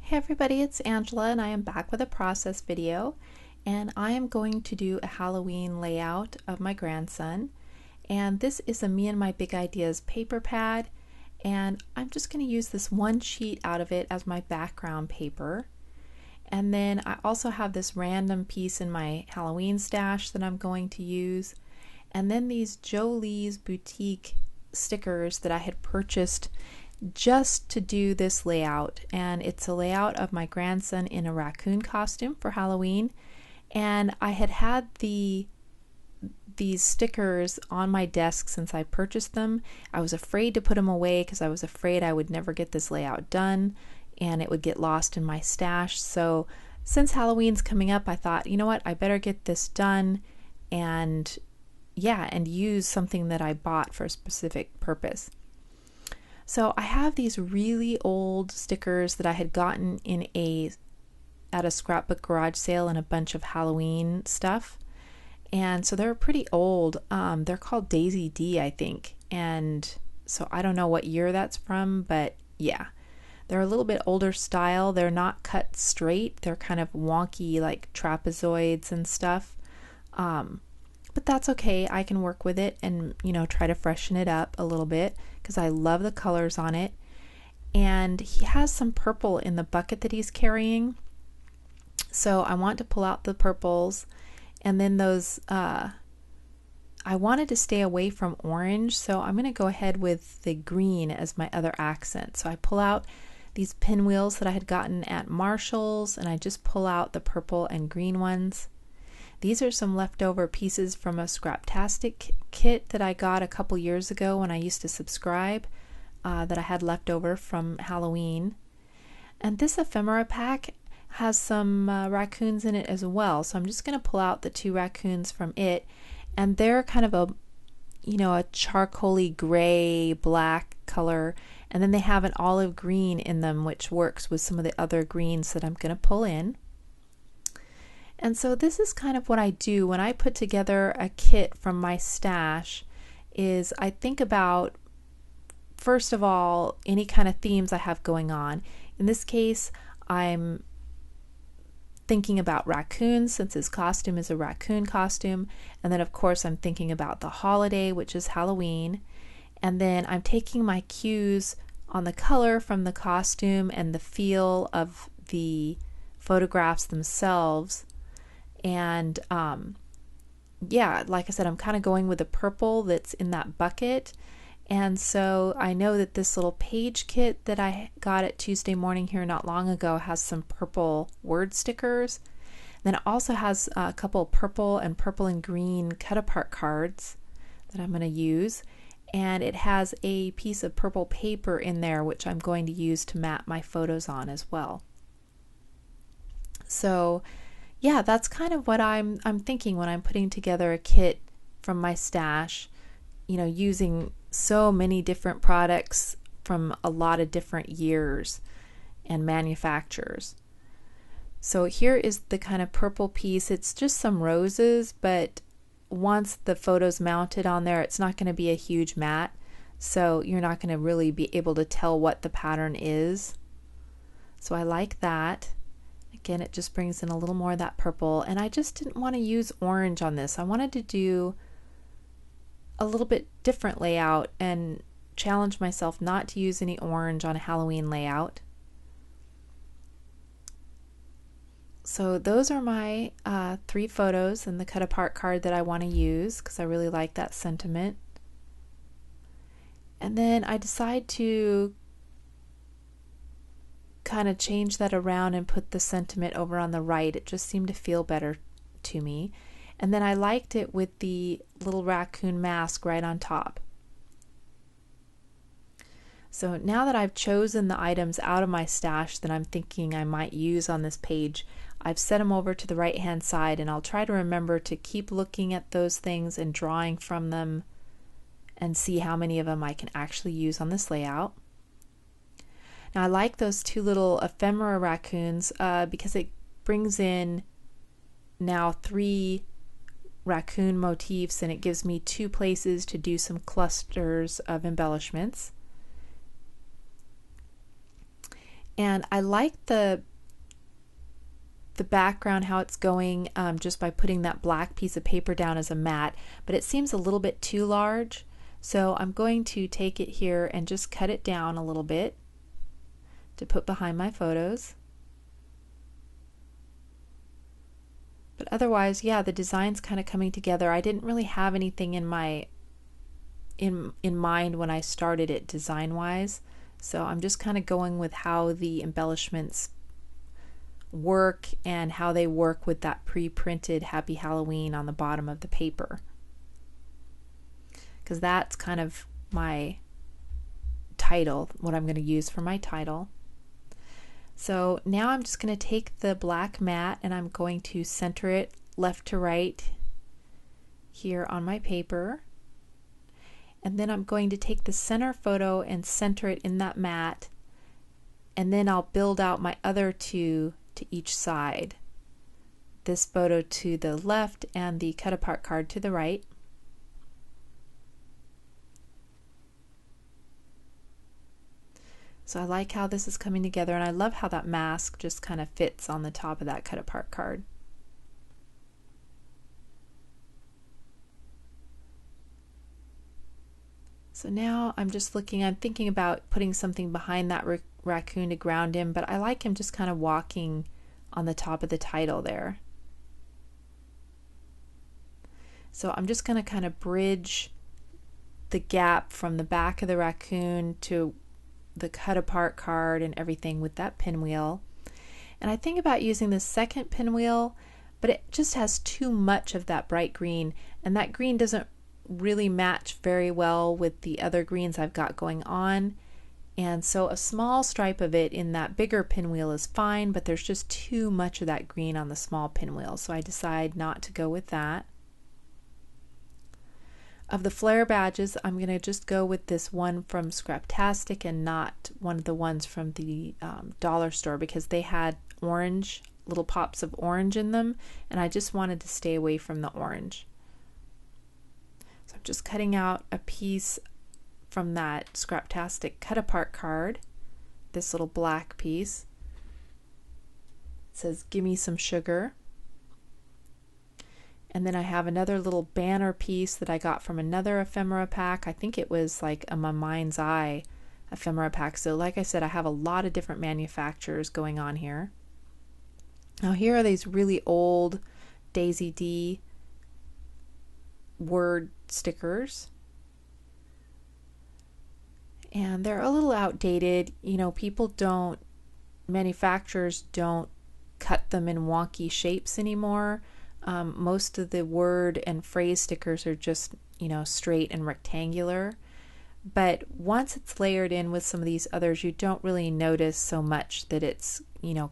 Hey everybody, it's Angela and I am back with a process video, and I am going to do a Halloween layout of my grandson. And this is a Me and My Big Ideas paper pad, and I'm just going to use this one sheet out of it as my background paper. And then I also have this random piece in my Halloween stash that I'm going to use. And then these Jolie's Boutique stickers that I had purchased just to do this layout, and it's a layout of my grandson in a raccoon costume for Halloween. And I had these stickers on my desk since I purchased them. I was afraid to put them away because I was afraid I would never get this layout done and it would get lost in my stash. So since Halloween's coming up, I thought, you know what, I better get this done and use something that I bought for a specific purpose. So I have these really old stickers that I had gotten at a scrapbook garage sale in a bunch of Halloween stuff. And so they're pretty old. They're called Daisy D, I think. And so I don't know what year that's from, but yeah. They're a little bit older style. They're not cut straight. They're kind of wonky, like trapezoids and stuff. But that's okay. I can work with it and, try to freshen it up a little bit because I love the colors on it. And he has some purple in the bucket that he's carrying. So I want to pull out the purples, and then those, I wanted to stay away from orange, so I'm going to go ahead with the green as my other accent. So I pull out these pinwheels that I had gotten at Marshall's, and I just pull out the purple and green ones. These are some leftover pieces from a Scraptastic kit that I got a couple years ago when I used to subscribe, that I had left over from Halloween. And this ephemera pack has some raccoons in it as well, so I'm just going to pull out the two raccoons from it, and they're kind of a charcoaly gray black color, and then they have an olive green in them, which works with some of the other greens that I'm going to pull in. And so this is kind of what I do when I put together a kit from my stash. Is I think about, first of all, any kind of themes I have going on. In this case, I'm thinking about raccoons since his costume is a raccoon costume. And then of course I'm thinking about the holiday, which is Halloween. And then I'm taking my cues on the color from the costume and the feel of the photographs themselves. And like I said, I'm kind of going with the purple that's in that bucket. And so I know that this little page kit that I got at Tuesday Morning here not long ago has some purple word stickers. Then it also has a couple purple and green cut apart cards that I'm going to use. And it has a piece of purple paper in there, which I'm going to use to map my photos on as well. So yeah, that's kind of what I'm thinking when I'm putting together a kit from my stash, using so many different products from a lot of different years and manufacturers. So here is the kind of purple piece. It's just some roses, but once the photo's mounted on there, it's not going to be a huge mat, so you're not going to really be able to tell what the pattern is. So I like that. Again, it just brings in a little more of that purple, and I just didn't want to use orange on this. I wanted to do a little bit different layout and challenge myself not to use any orange on a Halloween layout. So those are my 3 photos and the cut apart card that I want to use because I really like that sentiment. And then I decide to kind of change that around and put the sentiment over on the right. It just seemed to feel better to me. And then I liked it with the little raccoon mask right on top. So now that I've chosen the items out of my stash that I'm thinking I might use on this page, I've set them over to the right hand side, and I'll try to remember to keep looking at those things and drawing from them and see how many of them I can actually use on this layout. Now I like those 2 little ephemera raccoons because it brings in now 3 raccoon motifs, and it gives me 2 places to do some clusters of embellishments. And I like the background, how it's going, just by putting that black piece of paper down as a mat, but it seems a little bit too large. So I'm going to take it here and just cut it down a little bit to put behind my photos. But otherwise, yeah, the design's kind of coming together. I didn't really have anything in mind when I started it design-wise, so I'm just kind of going with how the embellishments work and how they work with that pre-printed Happy Halloween on the bottom of the paper, because that's kind of my title, what I'm going to use for my title. So now I'm just going to take the black mat and I'm going to center it left to right here on my paper, and then I'm going to take the center photo and center it in that mat, and then I'll build out my other two to each side. This photo to the left and the cut apart card to the right. So I like how this is coming together, and I love how that mask just kind of fits on the top of that cut apart card. So now I'm just looking, I'm thinking about putting something behind that raccoon to ground him, but I like him just kind of walking on the top of the title there. So I'm just going to kind of bridge the gap from the back of the raccoon to the cut apart card and everything with that pinwheel. And I think about using the second pinwheel, but it just has too much of that bright green, and that green doesn't really match very well with the other greens I've got going on. And so a small stripe of it in that bigger pinwheel is fine, but there's just too much of that green on the small pinwheel, so I decide not to go with that. Of the flare badges, I'm going to just go with this one from Scraptastic and not one of the ones from the dollar store, because they had orange, little pops of orange in them, and I just wanted to stay away from the orange. So I'm just cutting out a piece from that Scraptastic cut apart card, this little black piece. It says, "Gimme some sugar." And then I have another little banner piece that I got from another ephemera pack. I think it was like a My Mind's Eye ephemera pack. So like I said, I have a lot of different manufacturers going on here. Now here are these really old Daisy D word stickers. And they're a little outdated. You know, manufacturers don't cut them in wonky shapes anymore. Most of the word and phrase stickers are just, straight and rectangular. But once it's layered in with some of these others, you don't really notice so much that it's,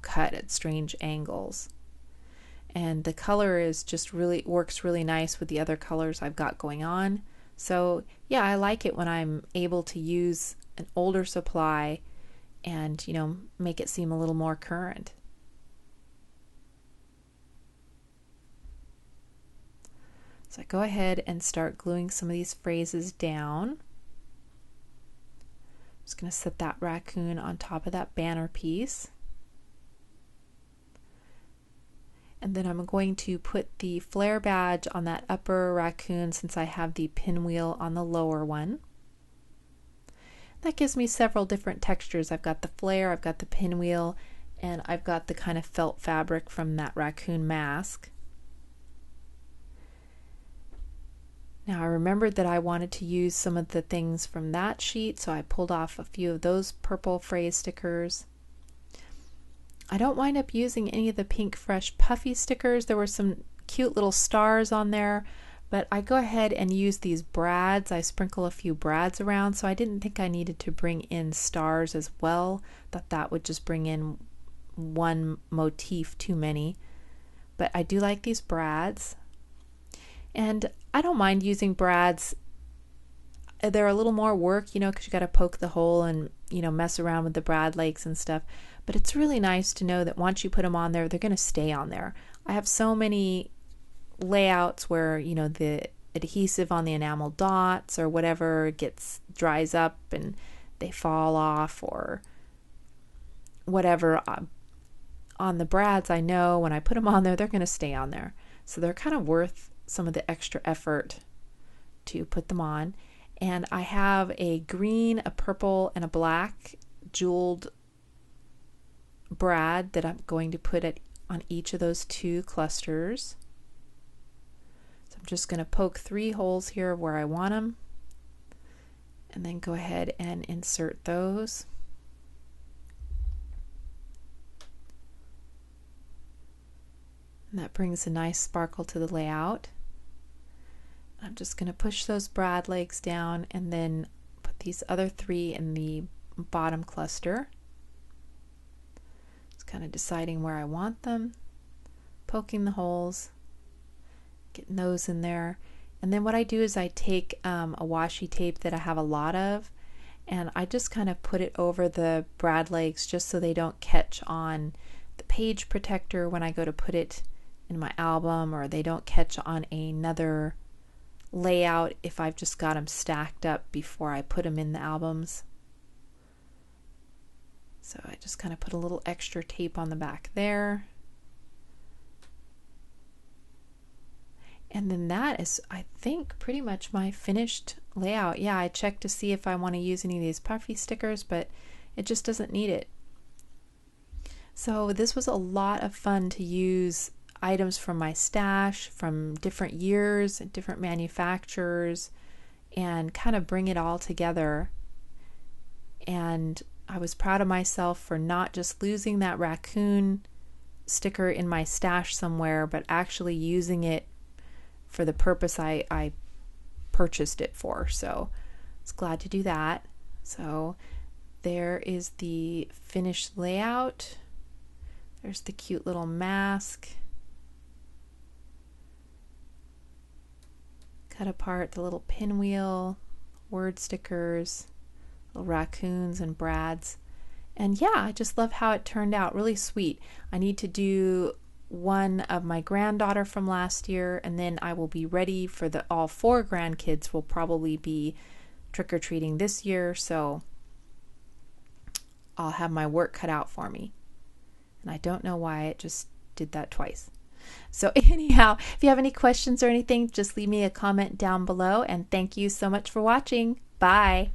cut at strange angles. And the color is just works really nice with the other colors I've got going on. So yeah, I like it when I'm able to use an older supply and, make it seem a little more current. So I go ahead and start gluing some of these phrases down. I'm just going to set that raccoon on top of that banner piece. And then I'm going to put the flare badge on that upper raccoon since I have the pinwheel on the lower one. That gives me several different textures. I've got the flare, I've got the pinwheel, and I've got the kind of felt fabric from that raccoon mask. Now I remembered that I wanted to use some of the things from that sheet, so I pulled off a few of those purple phrase stickers. I don't wind up using any of the Pink Fresh Puffy stickers. There were some cute little stars on there, but I go ahead and use these brads. I sprinkle a few brads around, so I didn't think I needed to bring in stars as well. Thought that would just bring in one motif too many. But I do like these brads. And I don't mind using brads. They're a little more work, because you got to poke the hole and, mess around with the brad legs and stuff. But it's really nice to know that once you put them on there, they're going to stay on there. I have so many layouts where, the adhesive on the enamel dots or whatever dries up and they fall off, or whatever on the brads, I know when I put them on there, they're going to stay on there. So they're kind of worth some of the extra effort to put them on. And I have a green, a purple, and a black jeweled brad that I'm going to put on each of those 2 clusters. So I'm just going to poke 3 holes here where I want them, and then go ahead and insert those. And that brings a nice sparkle to the layout. I'm just going to push those brad legs down and then put these other 3 in the bottom cluster. Just kind of deciding where I want them, poking the holes, getting those in there. And then what I do is I take a washi tape that I have a lot of, and I just kind of put it over the brad legs just so they don't catch on the page protector when I go to put it in my album, or they don't catch on another layout if I've just got them stacked up before I put them in the albums. So I just kind of put a little extra tape on the back there. And then that is, I think, pretty much my finished layout. Yeah, I checked to see if I want to use any of these puffy stickers, but it just doesn't need it. So this was a lot of fun to use items from my stash from different years, different manufacturers, and kind of bring it all together. And I was proud of myself for not just losing that raccoon sticker in my stash somewhere, but actually using it for the purpose I purchased it for. So I was glad to do that. So there is the finished layout. There's the cute little mask. Cut apart the little pinwheel, word stickers, little raccoons and brads. And yeah, I just love how it turned out. Really sweet. I need to do one of my granddaughter from last year, and then I will be ready for all 4 grandkids will probably be trick-or-treating this year, so I'll have my work cut out for me. And I don't know why it just did that twice. So anyhow, if you have any questions or anything, just leave me a comment down below, and thank you so much for watching. Bye.